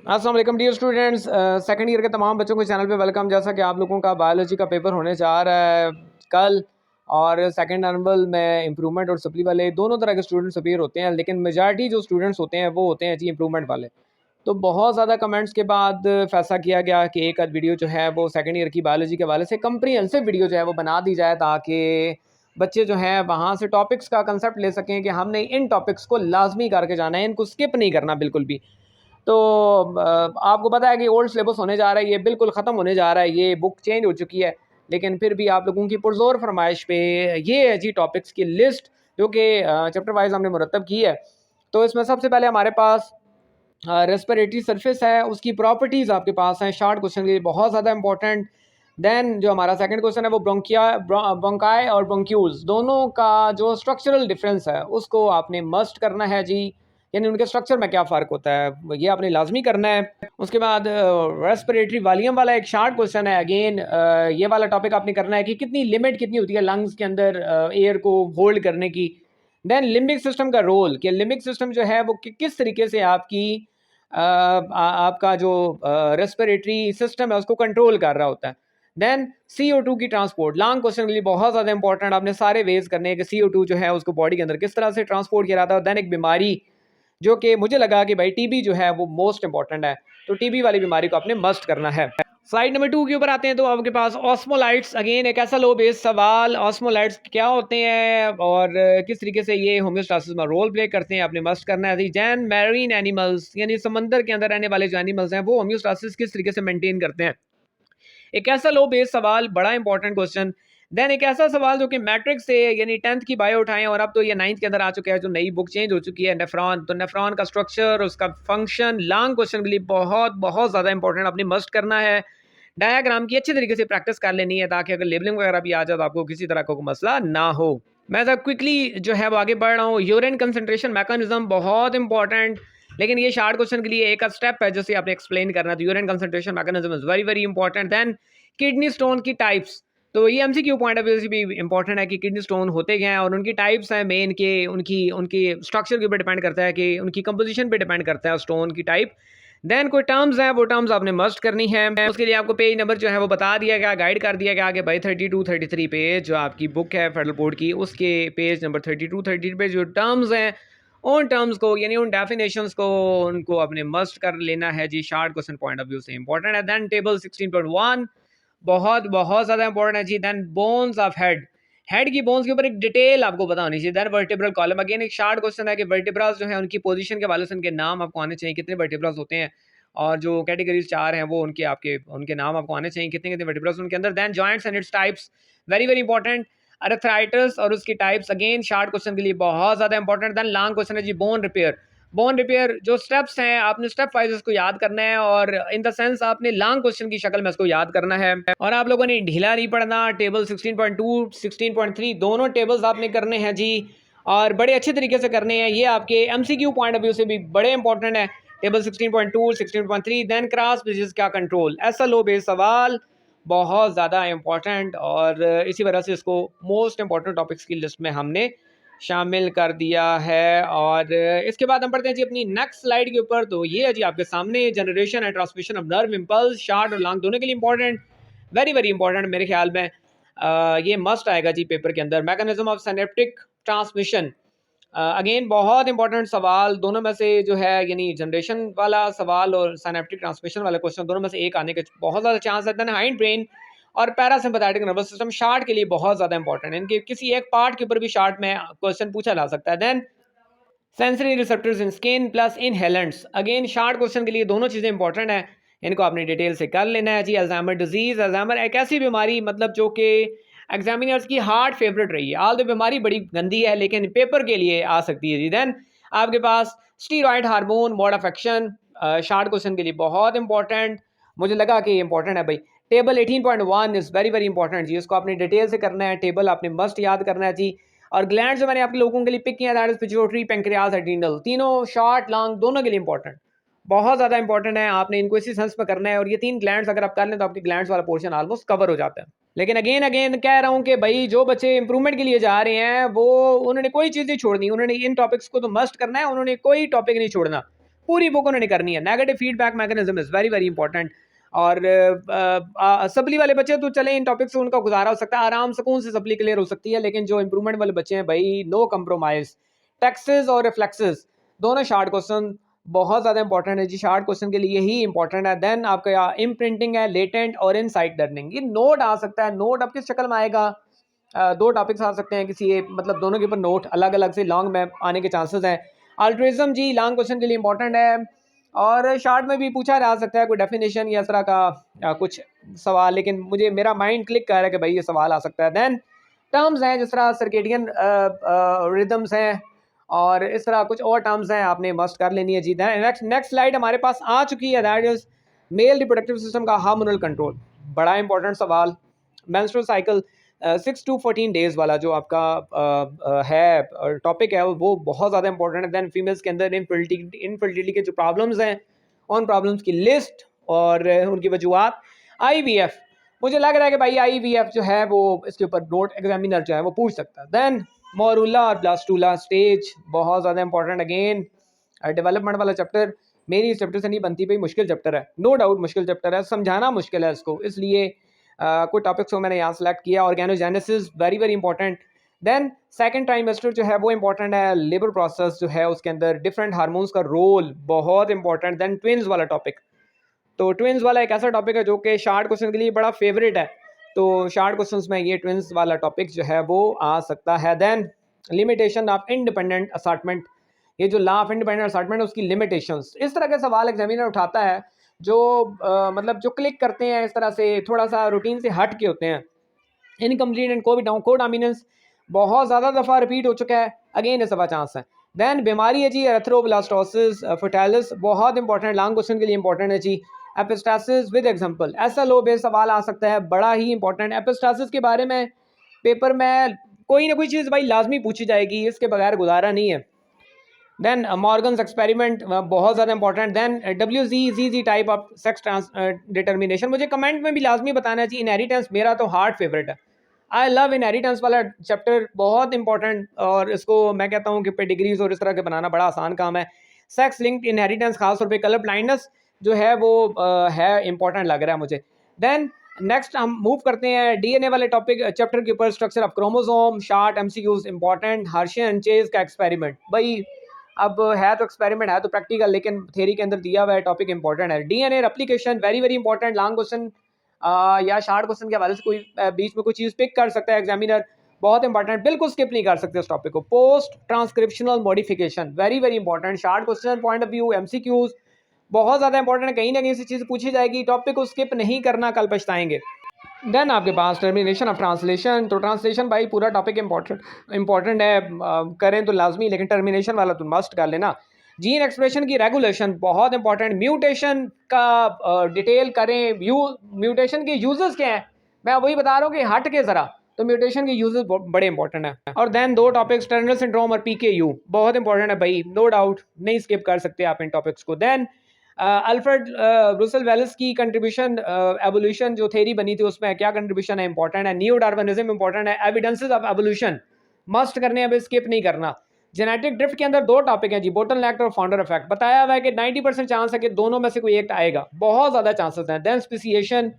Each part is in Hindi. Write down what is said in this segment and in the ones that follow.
अस्सलाम वालेकुम डियर स्टूडेंट्स, सेकंड ईयर के तमाम बच्चों को चैनल पे वेलकम। जैसा कि आप लोगों का बायोलॉजी का पेपर होने जा रहा है कल, और सेकंड एनुअल में इम्प्रूवमेंट और सप्ली वाले दोनों तरह के स्टूडेंट्स अपीयर होते हैं, लेकिन मेजॉरिटी जो स्टूडेंट्स होते हैं वो होते हैं जी इम्प्रूवमेंट वाले। तो बहुत ज़्यादा कमेंट्स के बाद फैसला किया गया कि एक आध वीडियो जो है वो सेकंड ईयर की बायोलॉजी के हवाले से कंप्रीहेंसिव वीडियो जो है वो बना दी जाए, ताकि बच्चे जो हैं वहाँ से टॉपिक्स का कंसेप्ट ले सकें कि हमने इन टॉपिक्स को लाजमी करके जाना है, इनको स्किप नहीं करना बिल्कुल भी। तो आपको पता है कि ओल्ड सिलेबस होने जा रहा है, ये बिल्कुल ख़त्म होने जा रहा है, ये बुक चेंज हो चुकी है, लेकिन फिर भी आप लोगों की पुरज़ोर फरमाइश पे ये है जी टॉपिक्स की लिस्ट जो कि चैप्टर वाइज हमने मुरतब की है। तो इसमें सबसे पहले हमारे पास रेस्पिरेटरी सरफेस है, उसकी प्रॉपर्टीज़ आपके पास हैं शॉर्ट क्वेश्चन के लिए बहुत ज़्यादा इंपॉर्टेंट। देन जो हमारा सेकंड क्वेश्चन है वो ब्रोंकाई और ब्रोंक्यूल्स दोनों का जो स्ट्रक्चरल डिफरेंस है उसको आपने मस्ट करना है जी, यानी उनके स्ट्रक्चर में क्या फ़र्क होता है ये आपने लाजमी करना है। उसके बाद रेस्पिरेटरी वॉल्यूम वाला एक शार्ट क्वेश्चन है, अगेन ये वाला टॉपिक आपने करना है कि कितनी लिमिट कितनी होती है लंग्स के अंदर एयर को होल्ड करने की। देन लिम्बिक सिस्टम का रोल, कि लिम्बिक सिस्टम जो है वो किस तरीके से आपकी आपका जो रेस्पिरेटरी सिस्टम है उसको कंट्रोल कर रहा होता है। देन CO2 की ट्रांसपोर्ट, लॉन्ग क्वेश्चन के लिए बहुत ज़्यादा इंपॉर्टेंट, आपने सारे वेज करने हैं कि CO2 जो है उसको बॉडी के अंदर किस तरह से ट्रांसपोर्ट किया जाता है। देन एक बीमारी जो कि मुझे लगा कि भाई टीबी जो है वो मोस्ट इंपॉर्टेंट है, तो टीबी वाली बीमारी को आपने मस्ट करना है। स्लाइड नंबर 2 के ऊपर आते हैं तो आपके पास ऑस्मोलाइट्स, अगेन एक ऐसा लो बेस सवाल, ऑस्मोलाइट्स क्या होते हैं और किस तरीके से ये होम्योस्टासिस में रोल प्ले करते हैं, आपने मस्ट करना है। जैन मैरीन एनिमल्स, यानी समंदर के अंदर रहने वाले जो एनिमल्स हैं वो होम्योस्टासिस किस तरीके से मेंटेन करते हैं, एक ऐसा लो बेस सवाल, बड़ा इंपॉर्टेंट क्वेश्चन। देन एक ऐसा सवाल जो कि मैट्रिक्स से यानी 10th की बायो उठाएं और अब तो ये 9th के अंदर आ चुका है, जो नई बुक चेंज हो चुकी है, नेफ्रॉन। तो नेफ्रॉन का स्ट्रक्चर, उसका फंक्शन, लॉन्ग क्वेश्चन के लिए बहुत बहुत ज़्यादा इंपॉर्टेंट, आपने मस्ट करना है। डायग्राम की अच्छी तरीके से प्रैक्टिस कर लेनी है ताकि अगर लेबलिंग वगैरह भी आ जाए तो आपको किसी तरह का कोई मसला ना हो। मैं ज़रा क्विकली जो है वो आगे बढ़ रहा हूँ। यूरिन कंसंट्रेशन मैकेनिज्म बहुत इंपॉर्टेंट, लेकिन ये शार्ट क्वेश्चन के लिए एक स्टेप है जैसे आपने एक्सप्लेन करना है। तो urine concentration mechanism is very very important. Then kidney stone की टाइप्स, तो ये MCQ पॉइंट ऑफ व्यू से भी इंपॉर्टेंट है कि किडनी स्टोन होते क्या हैं और उनकी टाइप्स हैं मेन के, उनकी उनकी स्ट्रक्चर के ऊपर डिपेंड करता है, कि उनकी कंपोजिशन पे डिपेंड करता है स्टोन की टाइप। देन कोई टर्म्स हैं, वो टर्म्स आपने मस्ट करनी है। उसके लिए आपको पेज नंबर जो है वो बता दिया गया, गाइड कर दिया गया कि भाई 32-33 पेज जो आपकी बुक है फेडरल बोर्ड की, उसके पेज नंबर 32-33 पे जो टर्म्स हैं उन टर्म्स को यानी उन डेफिनेशंस को उनको आपने मस्ट कर लेना है जी, short question point of view से इंपॉर्टेंट है। देन टेबल 16.1 बहुत बहुत ज़्यादा इंपॉर्टेंट है जी। Then bones of head, head की बोन्स के ऊपर एक डिटेल आपको पता होनी चाहिए। देन वर्टिब्रल कॉलम, अगेन एक शार्ट क्वेश्चन है कि वर्टिब्रास जो है उनकी पोजीशन के वाले से उनके नाम आपको आने चाहिए, कितने वर्टिब्रास होते हैं, और जो कैटेगरीज 4 हैं वो उनके आपके उनके नाम आपको आने चाहिए, कितने कितने वर्टिब्रास उनके अंदर। Then joints and its types, very very important. Arthritis और उसकी टाइप्स, अगेन शार्ट क्वेश्चन के लिए बहुत ज़्यादा इंपॉर्टेंट। देन लॉन्ग क्वेश्चन है जी बोन रिपेयर, बोन रिपेयर जो स्टेप्स हैं आपने स्टेप वाइज इसको याद करना है, और इन द सेंस आपने लॉन्ग क्वेश्चन की शक्ल में इसको याद करना है। और आप लोगों ने ढीला नहीं पढ़ना, टेबल 16.2 16.3 दोनों टेबल्स आपने करने हैं जी, और बड़े अच्छे तरीके से करने हैं। ये आपके MCQ पॉइंट ऑफ व्यू से भी बड़े इंपॉर्टेंट है, टेबल 16.2 16.3। देन क्रॉस ब्रिजेस का कंट्रोल, ऐसा लो बेस सवाल बहुत ज़्यादा इंपॉर्टेंट, और इसी वजह से इसको मोस्ट इंपॉर्टेंट टॉपिक्स की लिस्ट में हमने शामिल कर दिया है। और इसके बाद हम पढ़ते हैं जी अपनी नेक्स्ट स्लाइड के ऊपर। तो ये है जी आपके सामने generation and transmission of nerve impulse, short और लॉन्ग दोनों के लिए इंपॉर्टेंट, वेरी वेरी इंपॉर्टेंट मेरे ख्याल में। ये मस्ट आएगा जी पेपर के अंदर। Mechanism of synaptic transmission, again बहुत इंपॉर्टेंट सवाल, दोनों में से जो है यानी जनरेशन वाला सवाल और सिनेप्टिक ट्रांसमिशन वाला क्वेश्चन दोनों में से एक आने के बहुत ज़्यादा चांस है। देन हाइंड ब्रेन और पैरासिम्पैथेटिक नर्वस सिस्टम शार्ट के लिए बहुत ज़्यादा इंपॉर्टेंट है, इनके किसी एक पार्ट के ऊपर भी शार्ट में क्वेश्चन पूछा जा सकता है। Then sensory receptors in skin plus inhalants, again short question के लिए दोनों चीज़ें इंपॉर्टेंट है, इनको आपने डिटेल से कर लेना है जी। अल्जाइमर डिजीज़, अल्जाइमर एक ऐसी बीमारी मतलब जो कि एग्जामिनर्स की हार्ट फेवरेट रही है, आल तो बीमारी बड़ी गंदी है लेकिन पेपर के लिए आ सकती है जी। देन आपके पास steroid hormone mode of action, short question के लिए बहुत इंपॉर्टेंट, मुझे लगा कि ये इंपॉर्टेंट है भाई। Table 18.1 is very very important जी, इसको आपने डिटेल से करना है, टेबल आपने मस्ट याद करना है जी। और ग्लैंड जो मैंने आप लोगों के लिए पिक किया, that is pituitary, pancreas, adrenal, तीनों शॉर्ट लॉन्ग दोनों के लिए इंपॉर्टेंट, बहुत ज़्यादा इंपॉर्टेंट है, आपने इनको इसी सेंस में करना है। और ये 3 ग्लैंड्स अगर आप कर लें तो आपकी ग्लैंड्स वाला पोर्शन ऑलमोस्ट कवर हो जाता है। लेकिन अगेन अगेन कह रहा हूँ कि भाई जो बच्चे इंप्रूवमेंट के लिए जा रहे हैं वो उन्होंने कोई चीज़ नहीं छोड़नी, उन्होंने इन टॉपिक्स को तो मस्ट करना है, उन्होंने कोई टॉपिक नहीं छोड़ना, पूरी बुक उन्होंने करनी है। Negative feedback mechanism is very very important. और सप्ली वाले बच्चे तो चले इन टॉपिक से उनका गुजारा हो सकता है, आराम सुकून से सप्ली क्लियर हो सकती है, लेकिन जो इंप्रूवमेंट वाले बच्चे हैं भाई, नो कंप्रोमाइज। टैक्सेस और रिफ्लेक्सेस दोनों शार्ट क्वेश्चन बहुत ज़्यादा इंपॉर्टेंट है जी, शार्ट क्वेश्चन के लिए ही इंपॉर्टेंट है। देन आपका इम्प्रिंटिंग है, लेटेंट और इनसाइट लर्निंग। ये नोट आ सकता है, नोट अब किस शक्ल में आएगा, दो टॉपिक्स आ सकते हैं किसी एक, मतलब दोनों के ऊपर नोट अलग अलग से लॉन्ग में आने के चांसेस हैं। अल्ट्रिज्म जी लॉन्ग क्वेश्चन के लिए इंपॉर्टेंट है, और शॉर्ट में भी पूछा जा सकता है कोई डेफिनेशन या इस तरह का कुछ सवाल, लेकिन मेरा माइंड क्लिक कर रहा है कि भाई ये सवाल आ सकता है। देन टर्म्स हैं जिस तरह सर्केडियन रिदम्स हैं और इस तरह कुछ और टर्म्स हैं, आपने मस्ट कर लेनी है जी। नेक्स्ट स्लाइड हमारे पास आ चुकी है, that is male reproductive system का हार्मोनल कंट्रोल। बड़ा इंपॉर्टेंट सवाल। मेंस्ट्रुअल साइकिल 6 to 14 डेज वाला जो आपका है टॉपिक है, वो बहुत ज़्यादा इंपॉर्टेंट है। दैन फीमेल्स के अंदर इनफर्टिलिटी के जो प्रॉब्लम्स हैं, उन प्रॉब्लम्स की लिस्ट और उनकी वजूहत। IVF, मुझे लग रहा है कि भाई IVF जो है वो इसके ऊपर नोट एग्जामिनर जो है वो पूछ सकता है। देन मोरूला और ब्लास्टूला स्टेज बहुत ज़्यादा इंपॉर्टेंट। अगेन डेवलपमेंट वाला चैप्टर मेरी इस चैप्टर से नहीं बनती भाई, मुश्किल चैप्टर है, नो डाउट मुश्किल चैप्टर है, समझाना मुश्किल है इसको, इसलिए कुछ टॉपिक्स को मैंने यहाँ सेलेक्ट किया। Organogenesis very very important. Then second trimester जो है वो इंपॉर्टेंट है, लेबर प्रोसेस जो है उसके अंदर डिफरेंट हार्मोन्स का रोल बहुत इंपॉर्टेंट। देन ट्विन्स वाला टॉपिक, तो ट्विन्स वाला एक ऐसा टॉपिक है जो कि शार्ट क्वेश्चन के लिए बड़ा फेवरेट है, तो शार्ट क्वेश्चंस में ये ट्विन्स वाला टॉपिक जो है वो आ सकता है। Then limitation of independent assortment, ये जो लॉ ऑफ इंडिपेंडेंट असार्टमेंट उसकी लिमिटेशंस, इस तरह के सवाल एग्जामिनर उठाता है जो मतलब जो क्लिक करते हैं इस तरह से, थोड़ा सा रूटीन से हट के होते हैं। इनकम्प्लीट एंड कोडोमिनेंस बहुत ज़्यादा दफ़ा रिपीट हो चुका है, अगेन इस दफ़ा चांस है। देन बीमारी है जी एरेथ्रोब्लास्टोसिस फर्टाइलिस, बहुत इंपॉर्टेंट, लॉन्ग क्वेश्चन के लिए इंपॉर्टेंट है जी। Epistasis with example, SLO based सवाल आ सकता है, बड़ा ही इंपॉर्टेंट। एपिस्टासिस के बारे में पेपर में कोई ना कोई चीज़ भाई लाजमी पूछी जाएगी, इसके बगैर गुजारा नहीं है। देन मॉर्गन्स एक्सपेरिमेंट बहुत ज़्यादा important. Then WZ type of sex determination, मुझे कमेंट में भी लाजमी बताना चाहिए। इनहेरिटेंस मेरा तो हार्ड फेवरेट है, आई लव इनहेरिटेंस वाला चैप्टर, बहुत इंपॉर्टेंट, और इसको मैं कहता हूँ कि पेडिग्रीज और इस तरह के बनाना बड़ा आसान काम है। सेक्स लिंक्ड इनहेरिटेंस, खासतौर पे कलर ब्लाइंडनेस जो है वो है इंपॉर्टेंट लग रहा है मुझे। देन नेक्स्ट हम मूव करते हैं DNA वाले टॉपिक चैप्टर के ऊपर, structure of chromosome, short MCQs important. Hershey and chase का एक्सपेरिमेंट, भाई अब है तो एक्सपेरिमेंट, है तो प्रैक्टिकल, लेकिन थ्योरी के अंदर दिया हुआ है, टॉपिक इंपॉर्टेंट है। DNA replication very very important, long question या शार्ट क्वेश्चन के हवाले से कोई बीच में कोई चीज़ पिक कर सकता है एग्जामिनर, बहुत इंपॉर्टेंट, बिल्कुल स्किप नहीं कर सकते उस टॉपिक को। Post transcriptional modification very very important, short question point of view, MCQs बहुत ज़्यादा इंपॉर्टेंट है, कहीं ना कहीं से चीज़ पूछी जाएगी, टॉपिक को स्किप नहीं करना, कल पछताएंगे। देन आपके पास टर्मिनेशन ऑफ ट्रांसलेशन, तो ट्रांसलेशन भाई पूरा टॉपिक इंपॉर्टेंट है, करें तो लाजमी, लेकिन टर्मिनेशन वाला तो मस्ट कर लेना। जीन एक्सप्रेशन की रेगुलेशन बहुत इंपॉर्टेंट, म्यूटेशन का डिटेल करें, म्यूटेशन के यूजेस क्या हैं, मैं वही बता रहा हूँ कि हट के ज़रा, तो म्यूटेशन के यूजेस बड़े इंपॉर्टेंट है। और देन दो टॉपिक्स, टर्नर सिंड्रोम और PKU बहुत इंपॉर्टेंट है भाई, नो डाउट नहीं स्किप कर सकते आप इन टॉपिक्स को। देन अल्फ्रेड रुसेल वेल्स की कंट्रीब्यूशन, एवोल्यूशन जो थ्योरी बनी थी उसमें क्या कंट्रीब्यूशन है, इंपॉर्टेंट है। न्यू डार्विनिज्म इंपॉर्टेंट है। एविडेंसेस ऑफ एवोल्यूशन मस्ट करने, अब स्किप नहीं करना। जेनेटिक ड्रिफ्ट के अंदर दो टॉपिक हैं जी, बोटलनेक और फाउंडर इफेक्ट, बताया हुआ है कि 90% चांस है कि दोनों में से कोई एक आएगा, बहुत ज़्यादा चांसेस हैं। Then speciation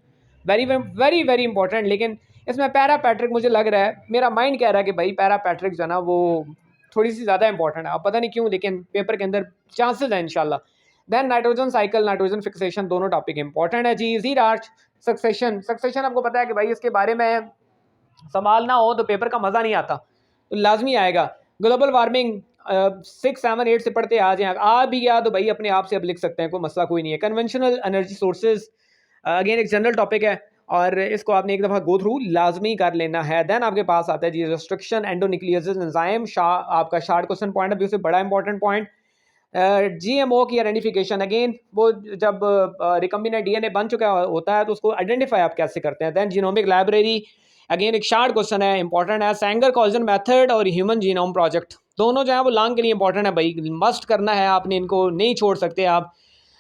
very very very important, लेकिन इसमें पैरा पैट्रिक मुझे लग रहा है, मेरा माइंड कह रहा है कि भाई पैरा पैट्रिक जो है ना वो थोड़ी सी ज़्यादा इंपॉर्टेंट है, अब पता नहीं क्यों, लेकिन पेपर के अंदर चांसेस हैं इंशाल्लाह। Then nitrogen cycle, nitrogen fixation, दोनों टॉपिक इंपॉर्टेंट है जी। जीर आर्च सक्सेशन आपको पता है कि भाई इसके बारे में सवाल ना हो तो पेपर का मज़ा नहीं आता, तो लाजमी आएगा। ग्लोबल वार्मिंग 6, 7, 8 से पढ़ते आ जाए, आ भी गया तो भाई अपने आप से अब लिख सकते हैं, कोई मसला कोई नहीं है। कन्वेंशनल एनर्जी सोर्सेज अगेन एक जनरल टॉपिक है, और इसको आपने एक दफ़ा गो थ्रू लाजमी कर लेना है। देन आपके पास आता है जी रिस्ट्रिक्शन एंडोन्यूक्लियोसिस एंजाइम, आपका short question point of view से बड़ा इंपॉर्टेंट पॉइंट। GMO की आइडेंटिफिकेशन, अगेन वो जब रिकम्बिनेंट DNA बन चुका होता है तो उसको आइडेंटिफाई आप कैसे करते हैं। देन जीनोमिक लाइब्रेरी, अगेन एक शार्ट क्वेश्चन है, इंपॉर्टेंट है। सैंगर कॉल्जन मेथड और ह्यूमन जीनोम प्रोजेक्ट, दोनों जो है वो लॉन्ग के लिए इंपॉर्टेंट है भाई, मस्ट करना है आपने, इनको नहीं छोड़ सकते आप।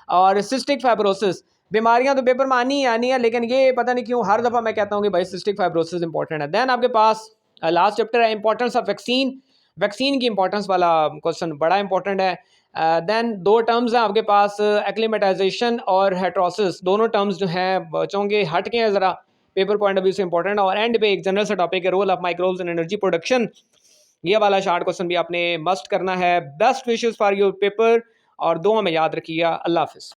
और सिस्टिक फाइब्रोसिस, बीमारियां तो पेपर में आनी ही आनी है, लेकिन ये पता नहीं क्यों हर दफ़ा मैं कहता हूँ कि भाई सिस्टिक फाइब्रोसिस इंपॉर्टेंट है। देन आपके पास लास्ट चैप्टर है इंपॉर्टेंस ऑफ वैक्सीन, वैक्सीन की इंपॉर्टेंस वाला क्वेश्चन बड़ा इंपॉर्टेंट है। देन 2 टर्म्स हैं आपके पास, एक्लिमेटाइजेशन और हेट्रोसिस, दोनों टर्म्स जो हैं बच्चों के हट के हैं ज़रा पेपर पॉइंट ऑफ व्यू से इंपॉर्टेंट। और एंड पे एक जनरल सा टॉपिक है, role of microbes in energy production. ये वाला शार्ट क्वेश्चन भी आपने मस्ट करना है। Best wishes for your paper और दुआ में याद रखिएगा। अल्लाह हाफिज़।